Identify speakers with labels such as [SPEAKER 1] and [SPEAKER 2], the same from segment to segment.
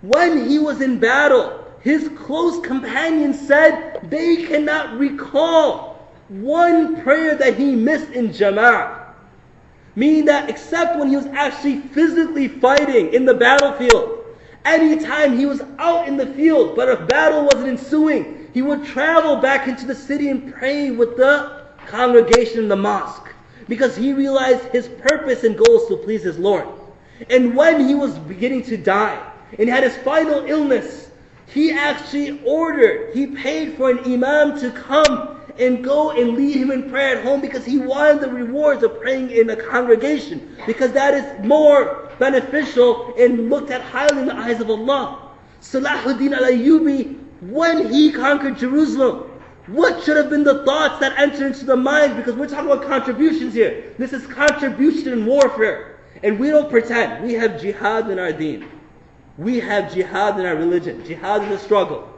[SPEAKER 1] When he was in battle, his close companions said they cannot recall one prayer that he missed in Jama'ah. Meaning that except when he was actually physically fighting in the battlefield, anytime he was out in the field, but if battle wasn't ensuing, he would travel back into the city and pray with the congregation in the mosque. Because he realized his purpose and goal is to please his Lord. And when he was beginning to die, and had his final illness, he actually he paid for an imam to come and go and lead him in prayer at home because he wanted the rewards of praying in a congregation. Because that is more beneficial and looked at highly in the eyes of Allah. Salahuddin al-Ayyubi, when he conquered Jerusalem, what should have been the thoughts that entered into the mind? Because we're talking about contributions here. This is contribution in warfare. And we don't pretend. We have jihad in our deen. We have jihad in our religion. Jihad is a struggle.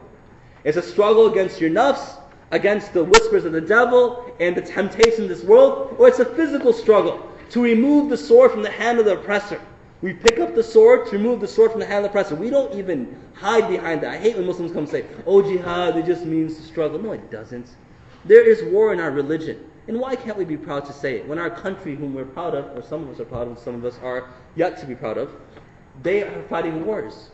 [SPEAKER 1] It's a struggle against your nafs, against the whispers of the devil and the temptation of this world, or it's a physical struggle to remove the sword from the hand of the oppressor. We pick up the sword to remove the sword from the hand of the oppressor. We don't even hide behind that. I hate when Muslims come and say, oh, jihad, it just means to struggle. No, it doesn't. There is war in our religion. And why can't we be proud to say it? When our country, whom we're proud of, or some of us are proud of, some of us are yet to be proud of, they are fighting wars.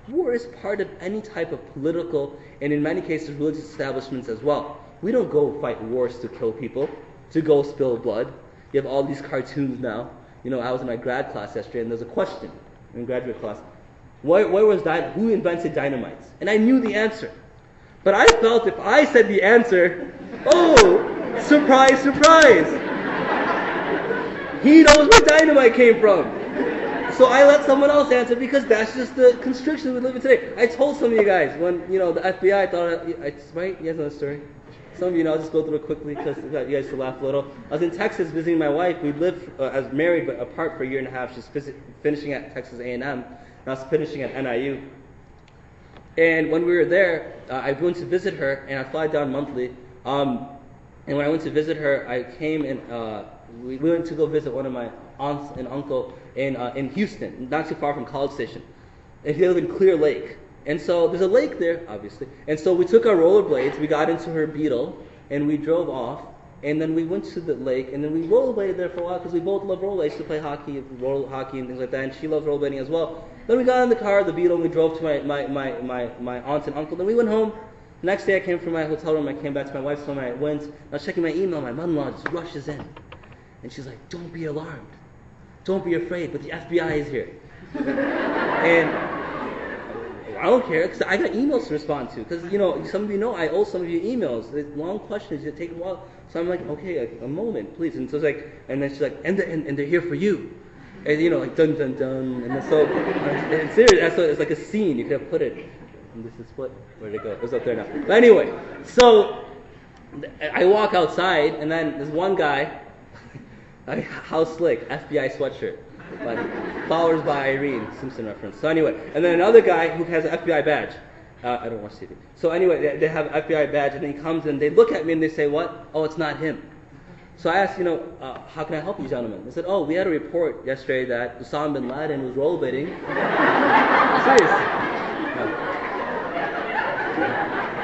[SPEAKER 1] War is part of any type of political, and in many cases, religious establishments as well. We don't go fight wars to kill people, to go spill blood. You have all these cartoons now. You know, I was in my grad class yesterday, and there's a question in graduate class. Who invented dynamite? And I knew the answer. But I felt if I said the answer, oh, surprise, surprise. He knows where dynamite came from. So I let someone else answer because that's just the constriction we live in today. I told some of you guys when, the FBI thought, right? You guys know the story? Some of you know, I'll just go through it quickly because I got you guys to laugh a little. I was in Texas visiting my wife. We lived as married but apart for a year and a half. She's finishing at Texas A&M, and I was finishing at NIU. And when we were there, I went to visit her, and I fly down monthly. And when I went to visit her, I came and we went to go visit one of my aunts and uncle in Houston, not too far from College Station. And he lived in Clear Lake. And so there's a lake there, obviously. And so we took our rollerblades, we got into her Beetle, and we drove off. And then we went to the lake, and then we rollerbladed there for a while because we both love rollerblades to play hockey, roller hockey and things like that. And she loves rollerblading as well. Then we got in the car, the Beetle, and we drove to my aunt and uncle. Then we went home. The next day I came from my hotel room, I came back to my wife's home, and I went, I was checking my email, my mother-in-law just rushes in. And she's like, don't be alarmed. Don't be afraid, but the FBI is here. And I don't care, because I got emails to respond to. Because, some of you know, I owe some of you emails. The long questions, it takes a while. So I'm like, okay, a moment, please. And so it's like, and then she's like, and they're here for you. And, like, dun, dun, dun. And so, it's serious. So it's like a scene. You could have put it. And this is where'd it go? It was up there now. But anyway, so I walk outside, and then there's one guy, how slick, FBI sweatshirt. Like, Flowers by Irene, Simpson reference. So anyway, and then another guy who has an FBI badge. I don't watch TV. So anyway, they have an FBI badge, and then he comes and they look at me and they say, what? Oh, it's not him. So I asked, how can I help you gentlemen? They said, oh, we had a report yesterday that Osama bin Laden was rollerblading. Seriously.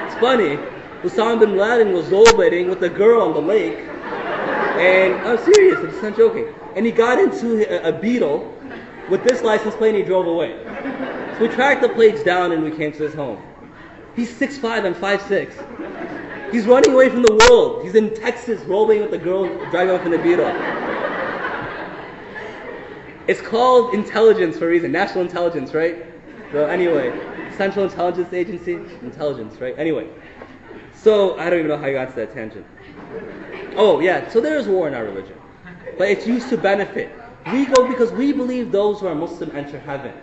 [SPEAKER 1] It's funny. Osama bin Laden was rollerblading with a girl on the lake. And I'm serious, I'm just not joking. And he got into a Beetle with this license plate and he drove away. So we tracked the plates down and we came to his home. He's 6'5", I'm 5'6". He's running away from the world. He's in Texas rolling with the girl driving off in the Beetle. It's called intelligence for a reason. National intelligence, right? So anyway, Central Intelligence Agency, intelligence, right? Anyway. So I don't even know how I got to that tangent. Oh yeah, so there is war in our religion. But it's used to benefit. We go because we believe those who are Muslim enter heaven.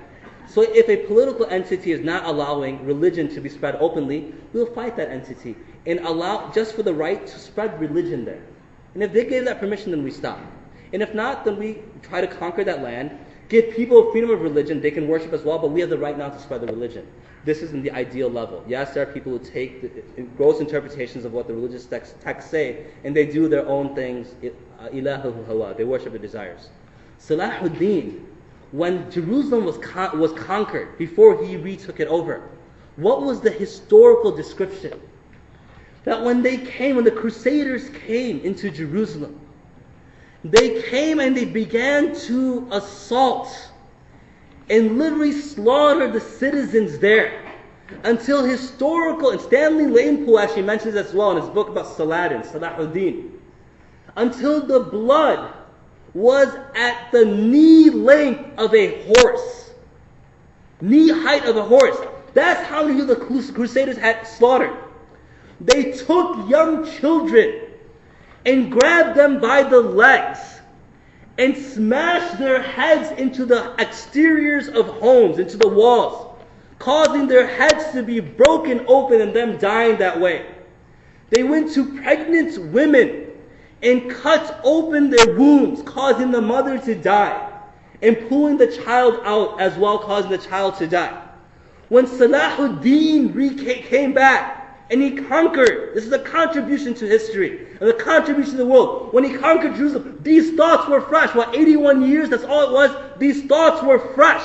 [SPEAKER 1] So if a political entity is not allowing religion to be spread openly, we'll fight that entity and allow just for the right to spread religion there. And if they gave that permission, then we stop. And if not, then we try to conquer that land, give people freedom of religion, they can worship as well, but we have the right now to spread the religion. This isn't the ideal level. Yes, there are people who take the gross interpretations of what the religious texts say, and they do their own things. Ilahu hawa, they worship their desires. Salahuddin, when Jerusalem was conquered, before he retook it over, what was the historical description? That when the Crusaders came into Jerusalem, they came and they began to assault and literally slaughter the citizens there. Until historical, and Stanley Lanepool actually mentions as well in his book about Saladin, Salahuddin, until the blood was at the knee length of a horse. Knee height of a horse. That's how many of the Crusaders had slaughtered. They took young children and grabbed them by the legs and smashed their heads into the exteriors of homes, into the walls, causing their heads to be broken open and them dying that way. They went to pregnant women and cut open their wombs, causing the mother to die, and pulling the child out as well, causing the child to die. When Salahuddin came back and he conquered, this is a contribution to history and a contribution to the world. When he conquered Jerusalem, these thoughts were fresh. 81 years, that's all it was. These thoughts were fresh.